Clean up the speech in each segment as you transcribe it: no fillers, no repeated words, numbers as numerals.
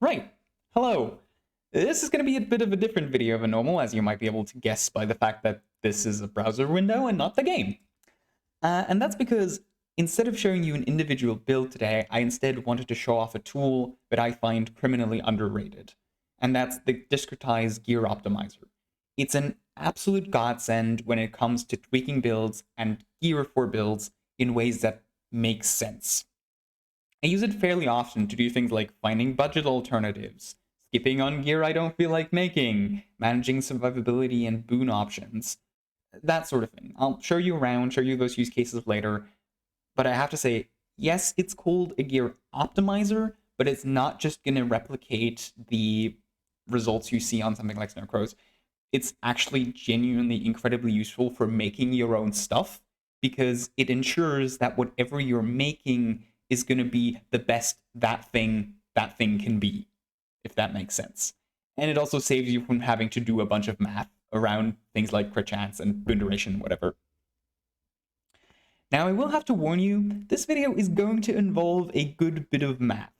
Right. Hello. This is going to be a bit of a different video than normal, as you might be able to guess by the fact that this is a browser window and not the game. And that's because instead of showing you an individual build today, I instead wanted to show off a tool that I find criminally underrated. And that's the Discretize Gear Optimizer. It's an absolute godsend when it comes to tweaking builds and gear for builds in ways that make sense. I use it fairly often to do things like finding budget alternatives, skipping on gear I don't feel like making, managing survivability and boon options, that sort of thing. I'll show you around, show you those use cases later, but I have to say, yes, it's called a gear optimizer, but it's not just going to replicate the results you see on something like Snowcrows. It's actually genuinely incredibly useful for making your own stuff, because it ensures that whatever you're making is going to be the best that thing can be, if that makes sense. And it also saves you from having to do a bunch of math around things like crit chance and boon duration, whatever. Now, I will have to warn you, this video is going to involve a good bit of math.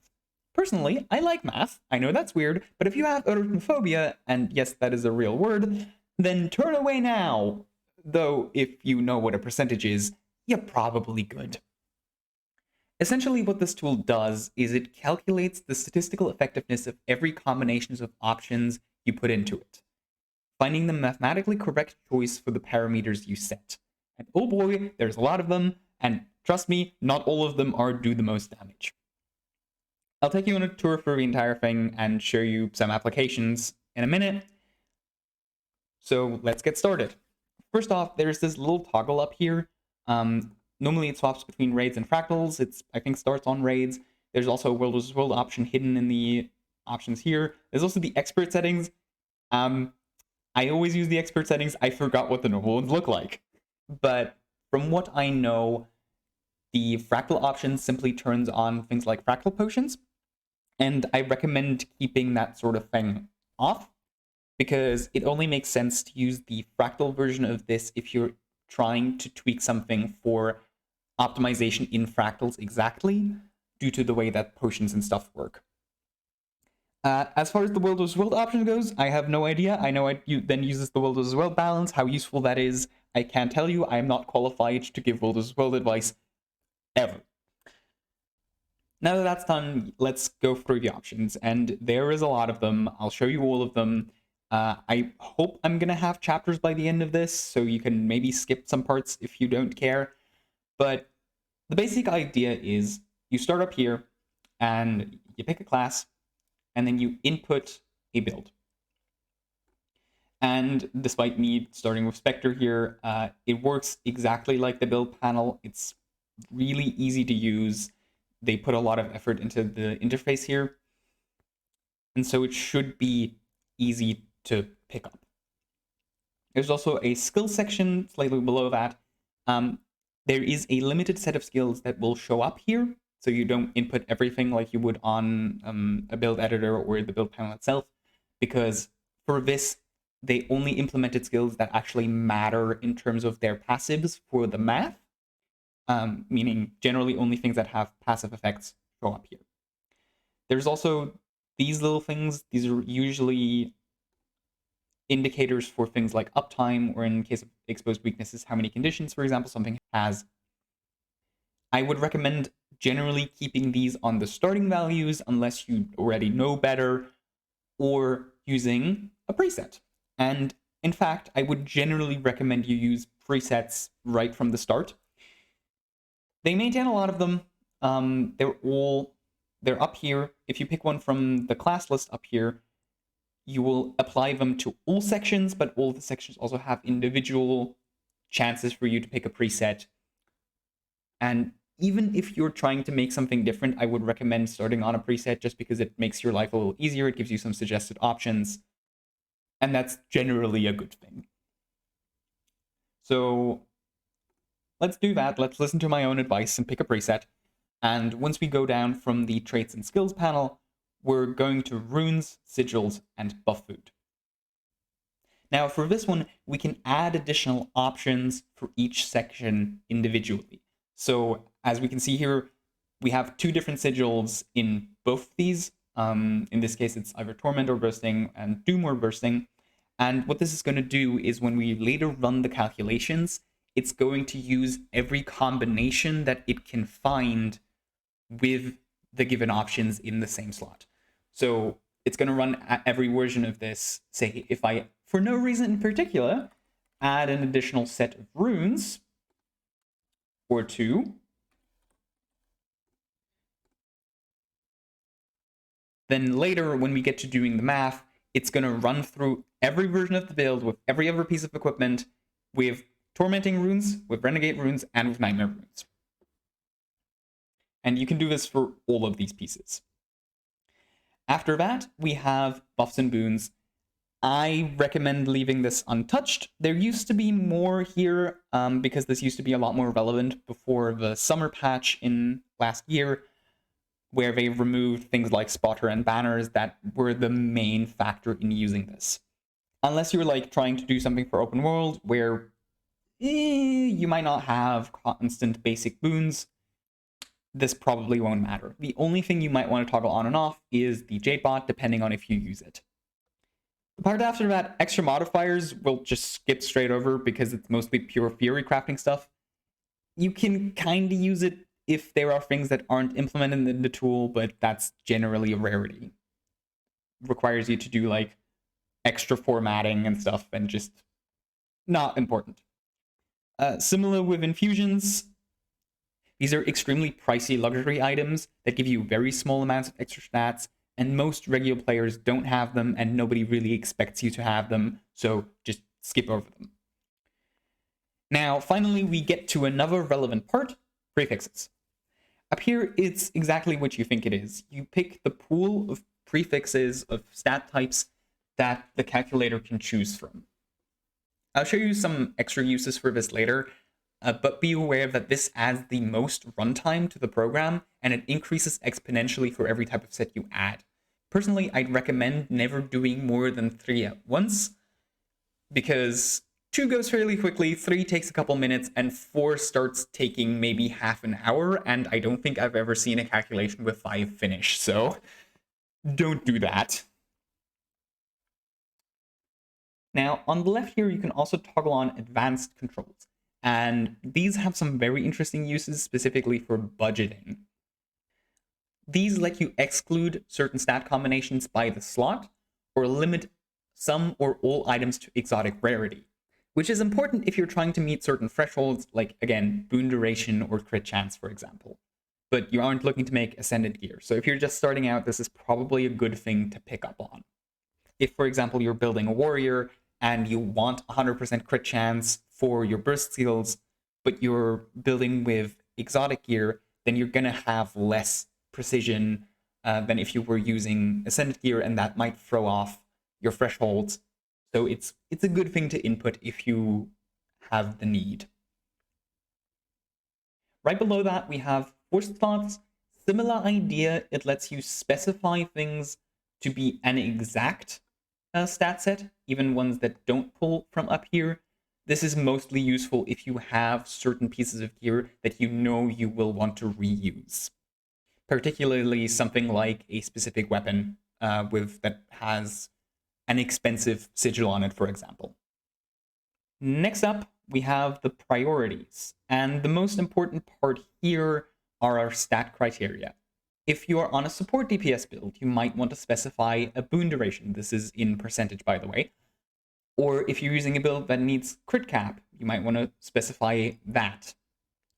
Personally, I like math. I know that's weird, but if you have arithmophobia, and yes, that is a real word, then turn away now. Though, if you know what a percentage is, you're probably good. Essentially, what this tool does is it calculates the statistical effectiveness of every combination of options you put into it, finding the mathematically correct choice for the parameters you set. And oh boy, there's a lot of them, and trust me, not all of them do the most damage. I'll take you on a tour through the entire thing and show you some applications in a minute. So let's get started. First off, there's this little toggle up here. Normally it swaps between raids and fractals. I think starts on raids. There's also a world versus world option hidden in the options here. There's also the expert settings. I always use the expert settings. I forgot what the normal ones look like. But from what I know, the fractal option simply turns on things like fractal potions. And I recommend keeping that sort of thing off, because it only makes sense to use the fractal version of this if you're trying to tweak something for optimization in fractals exactly, due to the way that potions and stuff work. As far as the world versus world option goes, I have no idea. I know it then uses the world versus world balance. How useful that is, I can't tell you. I am not qualified to give world versus world advice, ever. Now that that's done, let's go through the options, and there is a lot of them. I'll show you all of them. I hope I'm going to have chapters by the end of this, so you can maybe skip some parts if you don't care. But the basic idea is you start up here, and you pick a class, and then you input a build. And despite me starting with Spectre here, it works exactly like the build panel. It's really easy to use. They put a lot of effort into the interface here, and so it should be easy to pick up. There's also a skill section slightly below that. There is a limited set of skills that will show up here, so you don't input everything like you would on a build editor or the build panel itself, because for this, they only implemented skills that actually matter in terms of their passives for the math. Meaning generally only things that have passive effects show up here. There's also these little things. These are usually indicators for things like uptime, or in case of exposed weaknesses, how many conditions, for example, something has. I would recommend generally keeping these on the starting values unless you already know better, or using a preset. And in fact, I would generally recommend you use presets right from the start. They maintain a lot of them. They're up here. If you pick one from the class list up here, you will apply them to all sections, but all the sections also have individual chances for you to pick a preset. And even if you're trying to make something different, I would recommend starting on a preset, just because it makes your life a little easier. It gives you some suggested options, and that's generally a good thing. So let's do that. Let's listen to my own advice and pick a preset. And once we go down from the traits and skills panel, we're going to runes, sigils, and buff food. Now for this one, we can add additional options for each section individually. So as we can see here, we have two different sigils in both these In this case, it's either Torment or Bursting and Doom or Bursting. And what this is going to do is when we later run the calculations, it's going to use every combination that it can find with the given options in the same slot. So it's going to run every version of this. Say, if I, for no reason in particular, add an additional set of runes, or 2, then later when we get to doing the math, it's going to run through every version of the build with every other piece of equipment with Tormenting runes, with Renegade runes, and with Nightmare runes. And you can do this for all of these pieces. After that, we have buffs and boons. I recommend leaving this untouched. There used to be more here, because this used to be a lot more relevant before the summer patch in last year, where they removed things like spotter and banners that were the main factor in using this. Unless you're like trying to do something for open world where you might not have constant basic boons, this probably won't matter. The only thing you might want to toggle on and off is the Jade bot, depending on if you use it. The part after that, extra modifiers, we'll just skip straight over because it's mostly pure theory crafting stuff. You can kind of use it if there are things that aren't implemented in the tool, but that's generally a rarity. Requires you to do like extra formatting and stuff, and just not important. Similar with infusions, these are extremely pricey luxury items that give you very small amounts of extra stats, and most regular players don't have them, and nobody really expects you to have them, so just skip over them. Now, finally, we get to another relevant part, prefixes. Up here, it's exactly what you think it is. You pick the pool of prefixes of stat types that the calculator can choose from. I'll show you some extra uses for this later, but be aware that this adds the most runtime to the program, and it increases exponentially for every type of set you add. Personally, I'd recommend never doing more than 3 at once, because 2 goes fairly quickly, 3 takes a couple minutes, and 4 starts taking maybe half an hour, and I don't think I've ever seen a calculation with 5 finish, so don't do that. Now, on the left here, you can also toggle on advanced controls, and these have some very interesting uses specifically for budgeting. These let you exclude certain stat combinations by the slot, or limit some or all items to exotic rarity, which is important if you're trying to meet certain thresholds, like, again, boon duration or crit chance, for example. But you aren't looking to make ascended gear, so if you're just starting out, this is probably a good thing to pick up on. If, for example, you're building a warrior and you want 100% crit chance for your burst skills, but you're building with exotic gear, then you're going to have less precision than if you were using ascended gear, and that might throw off your thresholds. So it's a good thing to input if you have the need. Right below that, we have force slots. Similar idea, it lets you specify things to be an exact stat set, even ones that don't pull from up here. This is mostly useful if you have certain pieces of gear that you know you will want to reuse. Particularly something like a specific weapon that has an expensive sigil on it, for example. Next up, we have the priorities. And the most important part here are our stat criteria. If you are on a support DPS build, you might want to specify a boon duration. This is in percentage, by the way. Or if you're using a build that needs crit cap, you might want to specify that.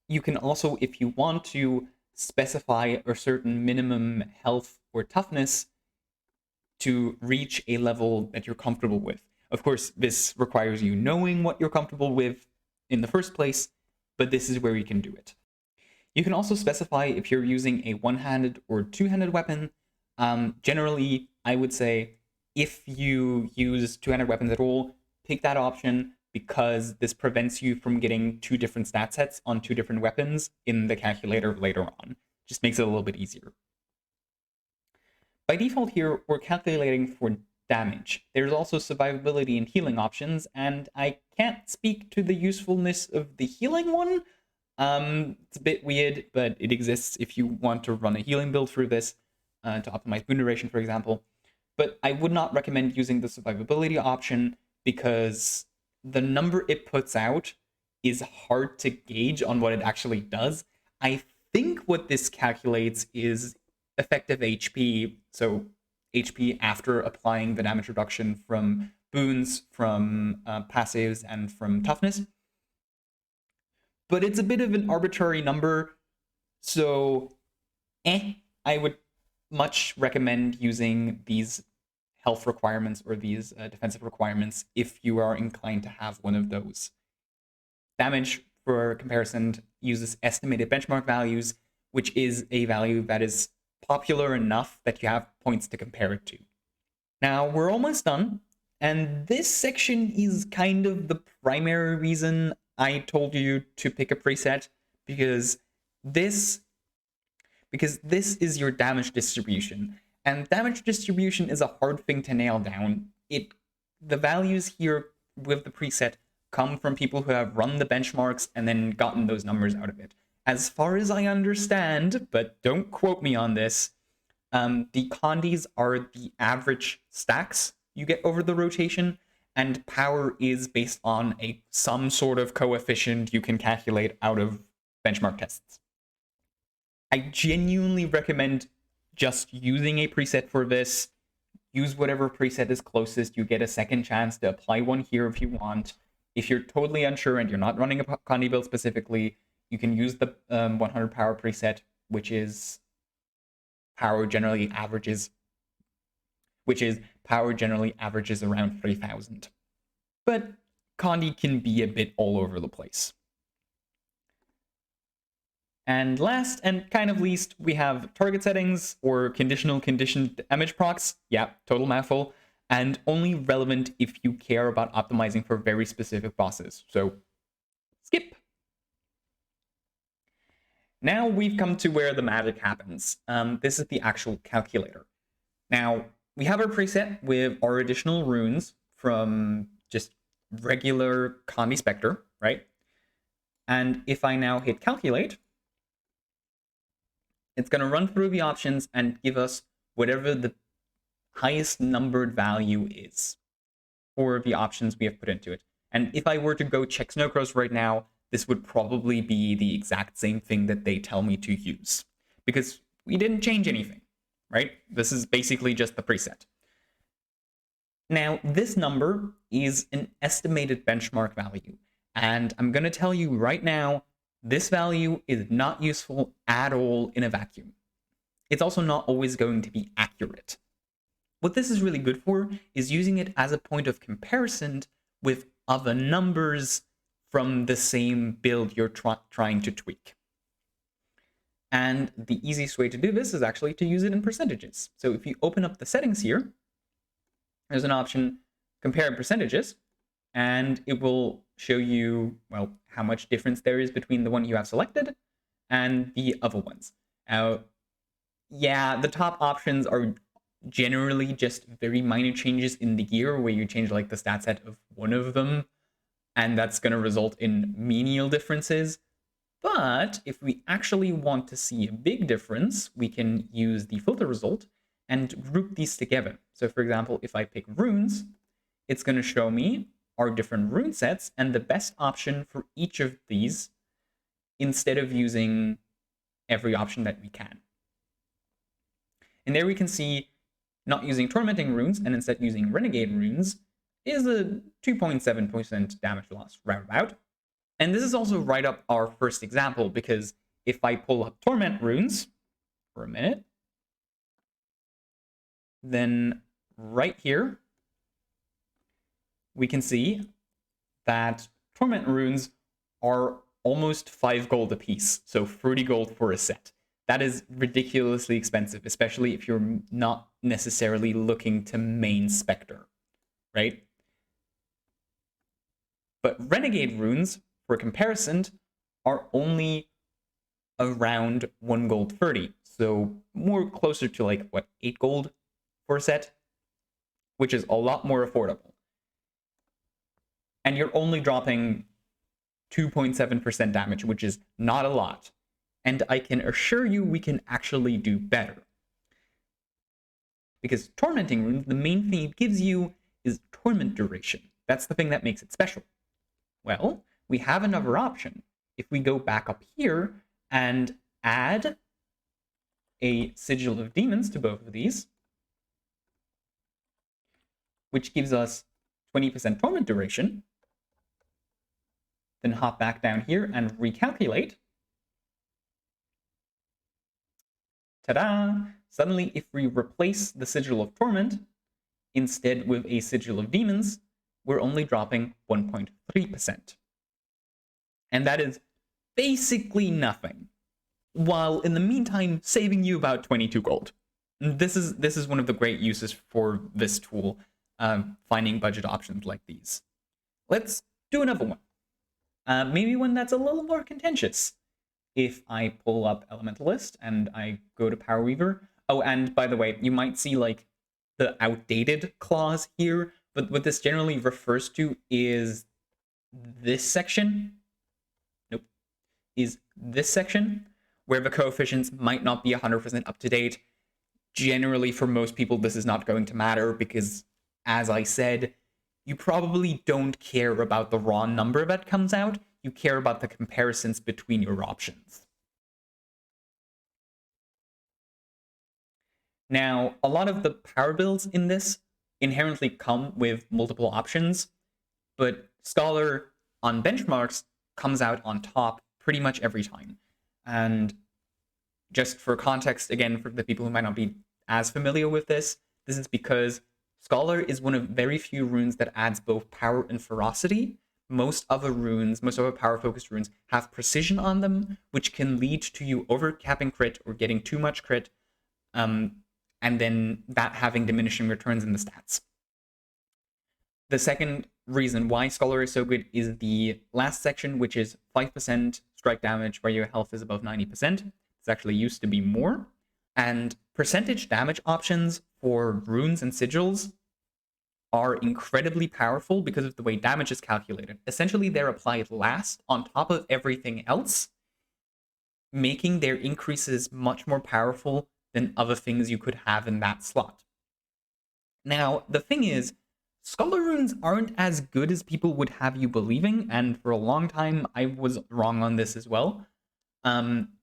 You can also, if you want to, specify a certain minimum health or toughness to reach a level that you're comfortable with. Of course, this requires you knowing what you're comfortable with in the first place, but this is where you can do it. You can also specify if you're using a one-handed or two-handed weapon. Generally, I would say if you use two-handed weapons at all, pick that option, because this prevents you from getting 2 different stat sets on 2 different weapons in the calculator later on. Just makes it a little bit easier. By default here, we're calculating for damage. There's also survivability and healing options, and I can't speak to the usefulness of the healing one. It's a bit weird, but it exists if you want to run a healing build through this. to optimize boon duration, for example. But I would not recommend using the survivability option because the number it puts out is hard to gauge on what it actually does. I think what this calculates is effective HP, so HP after applying the damage reduction from boons, from passives, and from toughness. But it's a bit of an arbitrary number, so I would much recommend using these health requirements or these defensive requirements if you are inclined to have one of those. Damage, for comparison, uses estimated benchmark values, which is a value that is popular enough that you have points to compare it to. Now, we're almost done, and this section is kind of the primary reason I told you to pick a preset, because this is your damage distribution. And damage distribution is a hard thing to nail down. The values here with the preset come from people who have run the benchmarks and then gotten those numbers out of it. As far as I understand, but don't quote me on this, the condies are the average stacks you get over the rotation, and power is based on some sort of coefficient you can calculate out of benchmark tests. I genuinely recommend just using a preset for this. Use whatever preset is closest. You get a second chance to apply one here if you want. If you're totally unsure and you're not running a Condi build specifically, you can use the 100 power preset, which is power generally averages around 3,000. But Condi can be a bit all over the place. And last, and kind of least, we have target settings, or conditional conditioned damage procs. Yeah, total mouthful. And only relevant if you care about optimizing for very specific bosses. So, skip. Now we've come to where the magic happens. This is the actual calculator. Now, we have our preset with our additional runes from just regular Condi Spectre, right? And if I now hit calculate, it's going to run through the options and give us whatever the highest numbered value is for the options we have put into it. And if I were to go check Snowcross right now, this would probably be the exact same thing that they tell me to use, because we didn't change anything, right? This is basically just the preset. Now, this number is an estimated benchmark value, and I'm going to tell you right now, this value is not useful at all in a vacuum. It's also not always going to be accurate. What this is really good for is using it as a point of comparison with other numbers from the same build you're trying to tweak. And the easiest way to do this is actually to use it in percentages. So if you open up the settings here, there's an option, compare percentages, and it will show you, well, how much difference there is between the one you have selected and the other ones. Yeah, the top options are generally just very minor changes in the gear, where you change like the stat set of one of them, and that's going to result in menial differences. But if we actually want to see a big difference, we can use the filter result and group these together. So for example, if I pick runes, it's going to show me our different rune sets and the best option for each of these, instead of using every option that we can. And there we can see not using tormenting runes and instead using renegade runes is a 2.7% damage loss roundabout. And this is also right up our first example, because if I pull up torment runes for a minute, then right here, we can see that torment runes are almost 5 gold a piece, so 30 gold for a set. That is ridiculously expensive, especially if you're not necessarily looking to main Spectre, right? But renegade runes, for comparison, are only around 1 gold 30, so more closer to like, what, 8 gold for a set, which is a lot more affordable. And you're only dropping 2.7% damage, which is not a lot. And I can assure you we can actually do better. Because Tormenting Runes, the main thing it gives you is Torment duration. That's the thing that makes it special. Well, we have another option. If we go back up here and add a Sigil of Demons to both of these, which gives us 20% Torment duration, then hop back down here and recalculate. Ta-da! Suddenly, if we replace the Sigil of Torment instead with a Sigil of Demons, we're only dropping 1.3%. And that is basically nothing, while in the meantime saving you about 22 gold. This is one of the great uses for this tool, finding budget options like these. Let's do another one. Maybe one that's a little more contentious. If I pull up Elementalist and I go to Power Weaver. Oh, and by the way, you might see like the outdated clause here, but what this generally refers to is this section. Nope. Is this section where the coefficients might not be 100% up to date. Generally, for most people, this is not going to matter because, as I said, you probably don't care about the raw number that comes out. You care about the comparisons between your options. Now, a lot of the power builds in this inherently come with multiple options, but Scholar on benchmarks comes out on top pretty much every time. And just for context, again, for the people who might not be as familiar with this is because Scholar is one of very few runes that adds both power and ferocity. Most other power-focused runes have precision on them, which can lead to you overcapping crit or getting too much crit, and then that having diminishing returns in the stats. The second reason why Scholar is so good is the last section, which is 5% strike damage where your health is above 90%. It's actually used to be more. And percentage damage options for runes and sigils are incredibly powerful because of the way damage is calculated. Essentially, they're applied last on top of everything else, making their increases much more powerful than other things you could have in that slot. Now, the thing is, Scholar runes aren't as good as people would have you believing, and for a long time, I was wrong on this as well,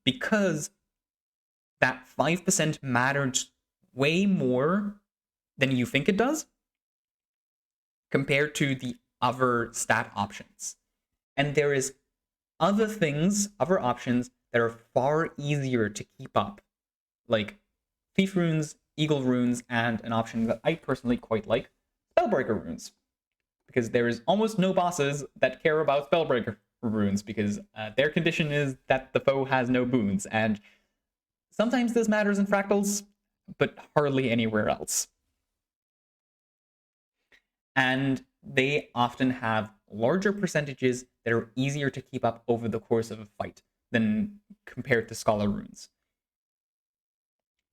because that 5% mattered way more than you think it does compared to the other stat options. And there is other options that are far easier to keep up, like Thief runes, Eagle runes, and an option that I personally quite like, Spellbreaker runes. Because there is almost no bosses that care about Spellbreaker runes, because their condition is that the foe has no boons, and sometimes this matters in fractals, but hardly anywhere else. And they often have larger percentages that are easier to keep up over the course of a fight than compared to Scholar runes.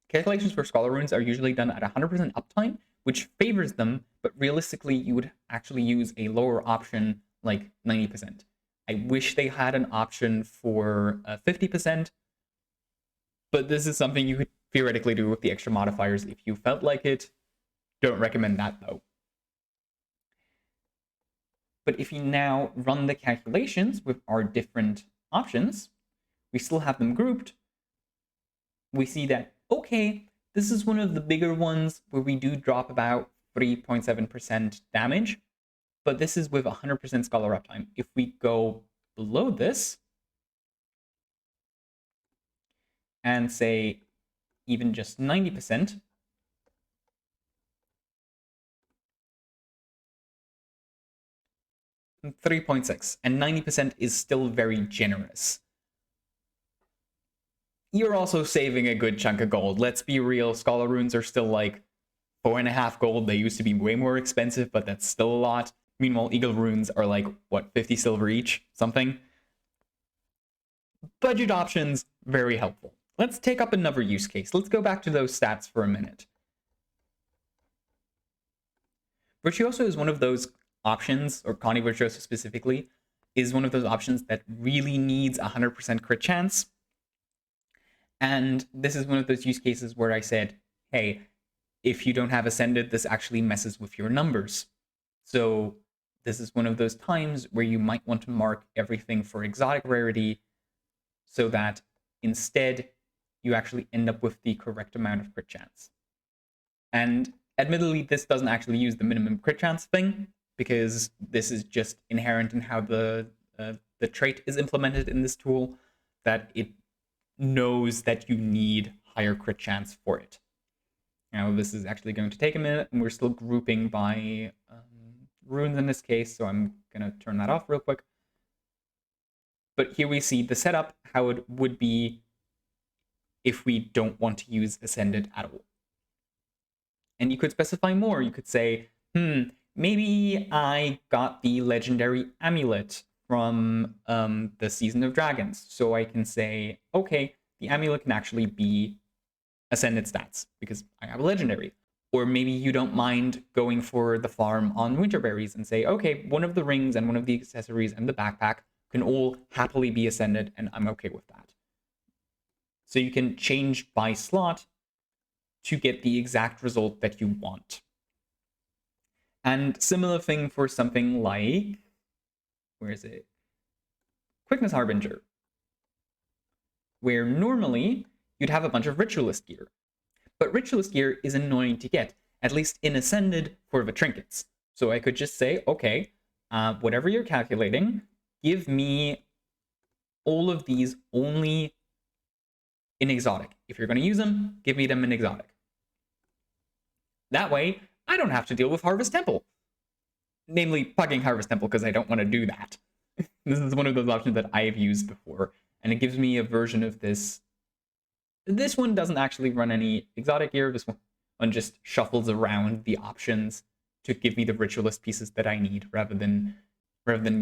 Calculations for Scholar runes are usually done at 100% uptime, which favors them, but realistically, you would actually use a lower option like 90%. I wish they had an option for 50%, but this is something you could theoretically do with the extra modifiers if you felt like it. Don't recommend that, though. But if you now run the calculations with our different options, we still have them grouped. We see that, okay, this is one of the bigger ones where we do drop about 3.7% damage, but this is with 100% Scholar uptime. If we go below this and say even just 90%, and 3.6, and 90% is still very generous. You're also saving a good chunk of gold. Let's be real, Scholar runes are still like 4.5 gold. They used to be way more expensive, but that's still a lot. Meanwhile, Eagle runes are like, what, 50 silver each? Something? Budget options, very helpful. Let's take up another use case. Let's go back to those stats for a minute. Virtuoso is one of those options, or Connie Virtuoso specifically, is one of those options that really needs 100% crit chance. And this is one of those use cases where I said, hey, if you don't have Ascended, this actually messes with your numbers. So this is one of those times where you might want to mark everything for exotic rarity so that instead you actually end up with the correct amount of crit chance. And admittedly, this doesn't actually use the minimum crit chance thing, because this is just inherent in how the trait is implemented in this tool, that it knows that you need higher crit chance for it. Now, this is actually going to take a minute, and we're still grouping by runes in this case, so I'm going to turn that off real quick. But here we see the setup, how it would be if we don't want to use Ascended at all. And you could specify more. You could say, maybe I got the legendary amulet from the Season of Dragons. So I can say, okay, the amulet can actually be Ascended stats because I have a legendary. Or maybe you don't mind going for the farm on Winterberries and say, okay, one of the rings and one of the accessories and the backpack can all happily be Ascended, and I'm okay with that. So you can change by slot to get the exact result that you want. And similar thing for something like, where is it? Quickness Harbinger, where normally you'd have a bunch of Ritualist gear. But Ritualist gear is annoying to get, at least in Ascended for the trinkets. So I could just say, okay, whatever you're calculating, give me all of these only in exotic. If you're going to use them, give me them in exotic. That way, I don't have to deal with Harvest Temple. Namely, pugging Harvest Temple, because I don't want to do that. This is one of those options that I have used before, and it gives me a version of this. This one doesn't actually run any exotic gear. This one just shuffles around the options to give me the Ritualist pieces that I need, rather than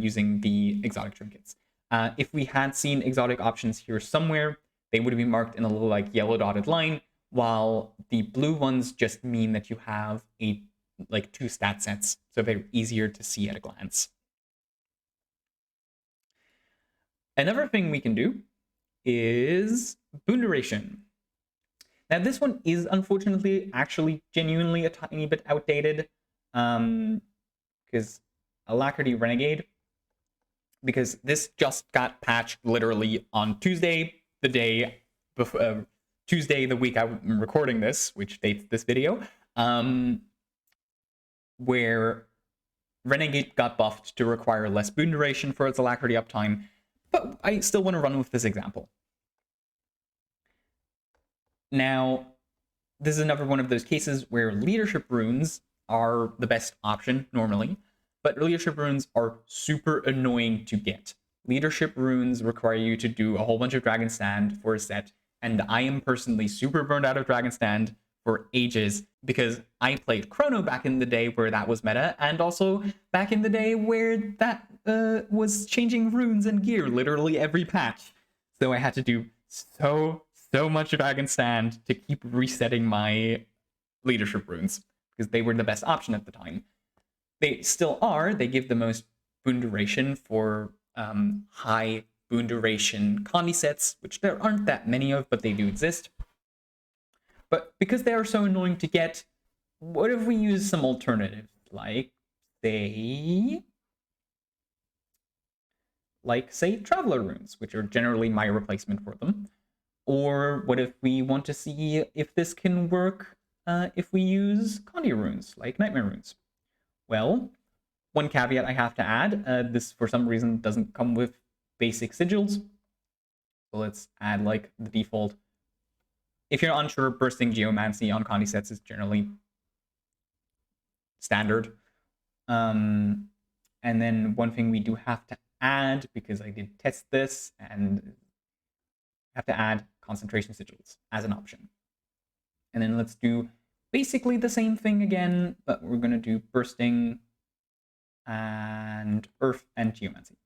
using the exotic trinkets. If we had seen exotic options here somewhere, they would be marked in a little like yellow dotted line, while the blue ones just mean that you have like 2 stat sets, so they're easier to see at a glance. Another thing we can do is Boon duration. Now this one is unfortunately actually genuinely a tiny bit outdated, because Alacrity Renegade, because this just got patched literally on Tuesday, the day before, Tuesday, the week I'm recording this, which dates this video, where Renegade got buffed to require less boon duration for its Alacrity uptime, but I still want to run with this example. Now, this is another one of those cases where leadership runes are the best option normally, but leadership runes are super annoying to get. Leadership runes require you to do a whole bunch of Dragon Stand for a set, and I am personally super burned out of Dragon Stand for ages, because I played Chrono back in the day where that was meta, and also back in the day where that was changing runes and gear literally every patch. So I had to do so much Dragon Stand to keep resetting my leadership runes, because they were the best option at the time. They still are. They give the most boon duration for high boon duration Condi sets, which there aren't that many of, but they do exist. But because they are so annoying to get, what if we use some alternatives? Like, say, Traveler runes, which are generally my replacement for them. Or what if we want to see if this can work if we use Condi runes, like Nightmare runes? Well, one caveat I have to add, this for some reason doesn't come with basic sigils. So let's add like the default. If you're unsure, bursting Geomancy on Condi sets is generally standard. And then one thing we do have to add, because I did test this, and have to add concentration sigils as an option. And then let's do basically the same thing again, but we're going to do bursting and earth and geomancy.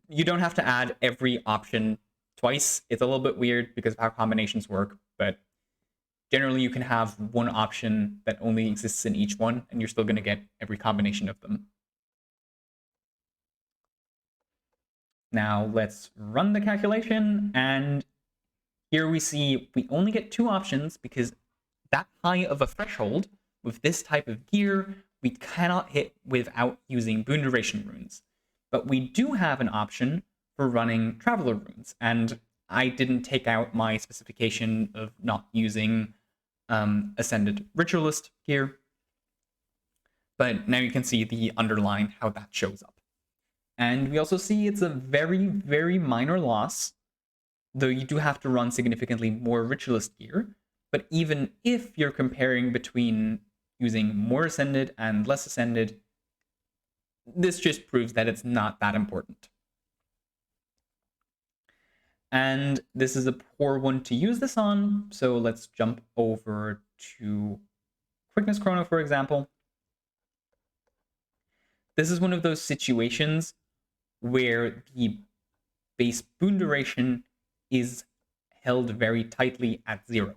You don't have to add every option twice. It's a little bit weird because of how combinations work, but generally you can have one option that only exists in each one, and you're still going to get every combination of them. Now let's run the calculation, and here we see we only get 2 options because that high of a threshold with this type of gear, we cannot hit without using Boon Duration runes. But we do have an option for running Traveler runes, and I didn't take out my specification of not using Ascended Ritualist gear, but now you can see the underline, how that shows up. And we also see it's a very, very minor loss, though you do have to run significantly more Ritualist gear. But even if you're comparing between using more Ascended and less Ascended, this just proves that it's not that important. And this is a poor one to use this on, so let's jump over to Quickness Chrono, for example. This is one of those situations where the base boon duration is held very tightly at 0.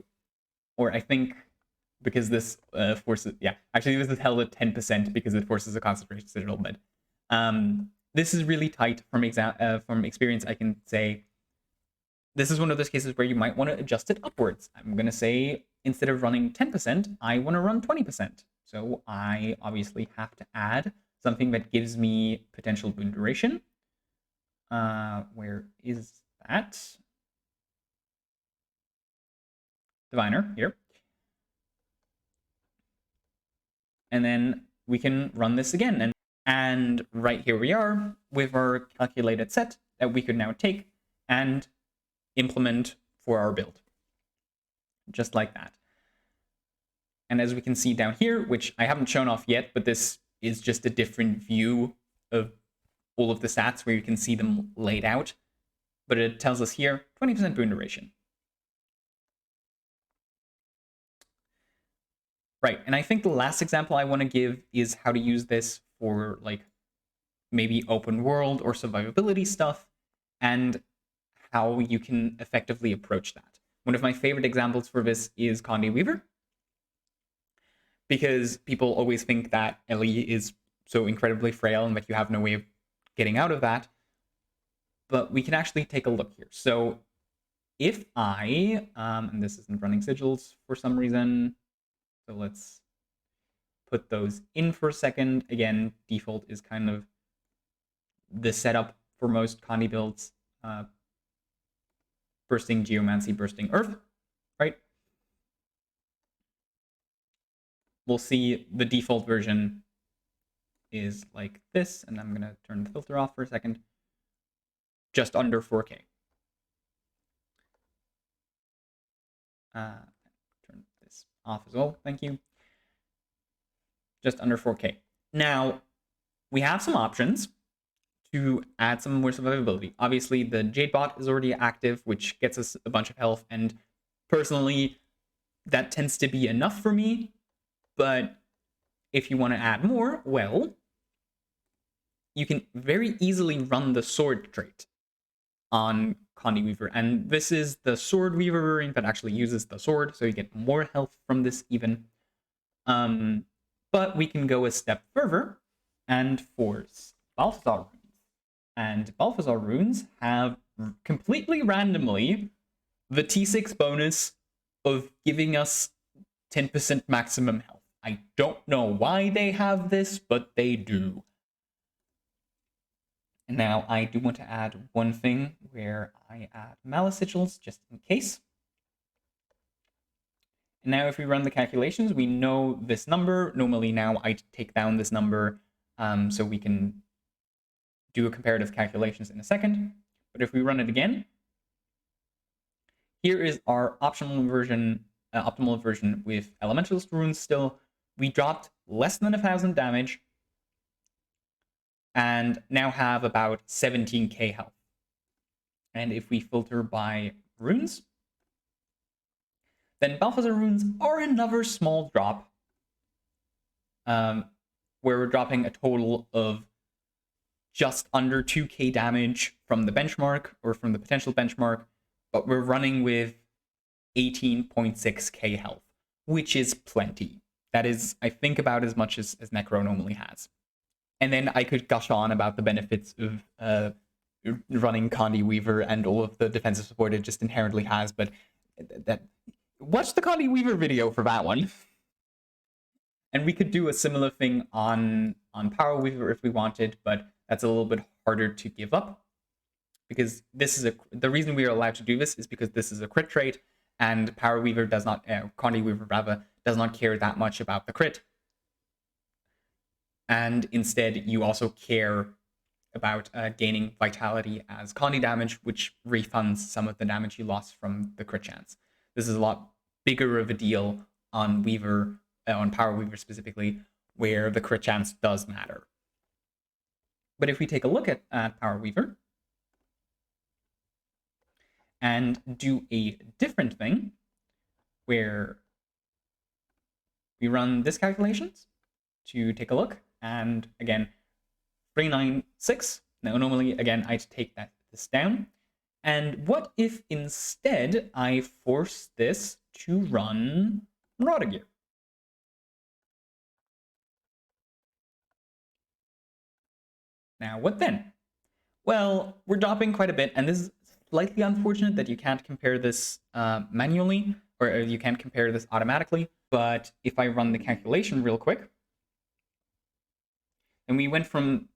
Or I think because this forces, yeah, actually this is held at 10% because it forces a concentration citadel bed. This is really tight. From experience, I can say this is one of those cases where you might want to adjust it upwards. I'm going to say instead of running 10%, I want to run 20%. So I obviously have to add something that gives me potential boon duration. Where is that? Diviner, here. And then we can run this again. And right here we are with our calculated set that we could now take and implement for our build. Just like that. And as we can see down here, which I haven't shown off yet, but this is just a different view of all of the stats where you can see them laid out. But it tells us here, 20% boon duration. Right, and I think the last example I want to give is how to use this for like maybe open world or survivability stuff, and how you can effectively approach that. One of my favorite examples for this is Condi Weaver, because people always think that Ellie is so incredibly frail and that you have no way of getting out of that. But we can actually take a look here. So if I, and this isn't running sigils for some reason, so let's put those in for a second. Again, default is kind of the setup for most Condi builds. Bursting Geomancy, bursting Earth, right? We'll see the default version is like this, and I'm going to turn the filter off for a second. Just under 4K. Turn this off as well, thank you. Just under 4K. Now, we have some options to add some more survivability. Obviously, the Jade bot is already active, which gets us a bunch of health, and personally, that tends to be enough for me. But if you want to add more, well, you can very easily run the sword trait on Condi Weaver, and this is the Sword Weaver variant that actually uses the sword, so you get more health from this even. But we can go a step further and force Balthazar runes. And Balthazar runes have completely randomly the T6 bonus of giving us 10% maximum health. I don't know why they have this, but they do. And now I do want to add one thing where I add Malice Sigils just in case. And now if we run the calculations, we know this number. Normally now I take down this number so we can do a comparative calculations in a second. But if we run it again, here is our optimal version with Elementalist runes still. We dropped less than 1,000 damage and now have about 17k health. And if we filter by runes, then Balthazar runes are another small drop, where we're dropping a total of just under 2k damage from the benchmark, or from the potential benchmark, but we're running with 18.6k health, which is plenty. That is, I think, about as much as Necro normally has. And then I could gush on about the benefits of running Condi Weaver and all of the defensive support it just inherently has, but that watch the Connie Weaver video for that one. And we could do a similar thing on Power Weaver if we wanted, but that's a little bit harder to give up. Because this is the reason we are allowed to do this is because this is a crit trait, and Power Weaver does not, Connie Weaver rather, does not care that much about the crit. And instead, you also care about gaining vitality as Connie damage, which refunds some of the damage you lost from the crit chance. This is a lot bigger of a deal on Weaver, on Power Weaver specifically, where the crit chance does matter. But if we take a look at Power Weaver and do a different thing, where we run this calculations to take a look, and again, 396. Now, normally, again, I'd take this down. And what if instead I force this to run Marauder Gear? Now, what then? Well, we're dropping quite a bit, and this is slightly unfortunate that you can't compare this manually, or you can't compare this automatically. But if I run the calculation real quick, and we went from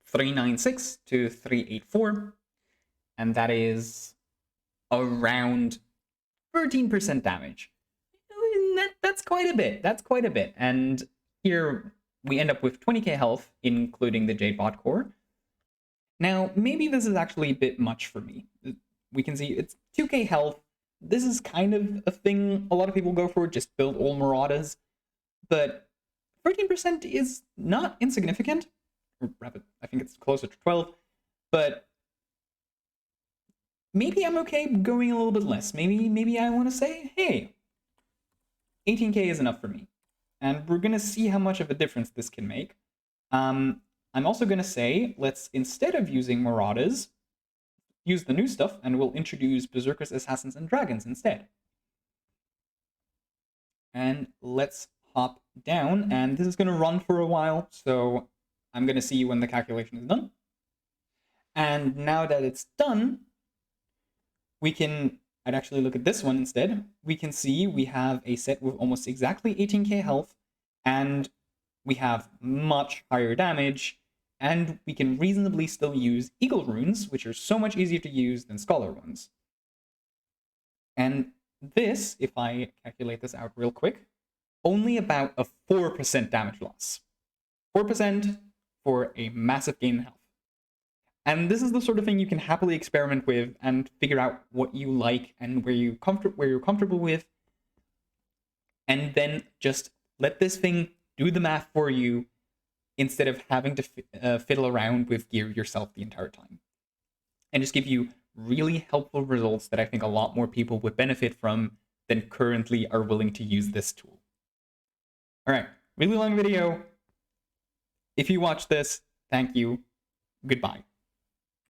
396 to 384, and that is around 13% damage. That's quite a bit. That's quite a bit. And here we end up with 20k health, including the Jadebot core. Now, maybe this is actually a bit much for me. We can see it's 2k health. This is kind of a thing a lot of people go for, just build all Marauders. But 13% is not insignificant. Or rather, I think it's closer to 12. But maybe I'm okay going a little bit less. Maybe I want to say, hey, 18k is enough for me. And we're going to see how much of a difference this can make. I'm also going to say, let's, instead of using Marauders, use the new stuff, and we'll introduce Berserkers, Assassins, and Dragons instead. And let's hop down, and this is going to run for a while, so I'm going to see when the calculation is done. And now that it's done, we can, I'd actually look at this one instead. We can see we have a set with almost exactly 18k health, and we have much higher damage, and we can reasonably still use Eagle runes, which are so much easier to use than Scholar ones. And this, if I calculate this out real quick, only about a 4% damage loss. 4% for a massive gain in health. And this is the sort of thing you can happily experiment with and figure out what you like and where you're comfortable with. And then just let this thing do the math for you instead of having to fiddle around with gear yourself the entire time. And just give you really helpful results that I think a lot more people would benefit from than currently are willing to use this tool. All right, really long video. If you watched this, thank you. Goodbye.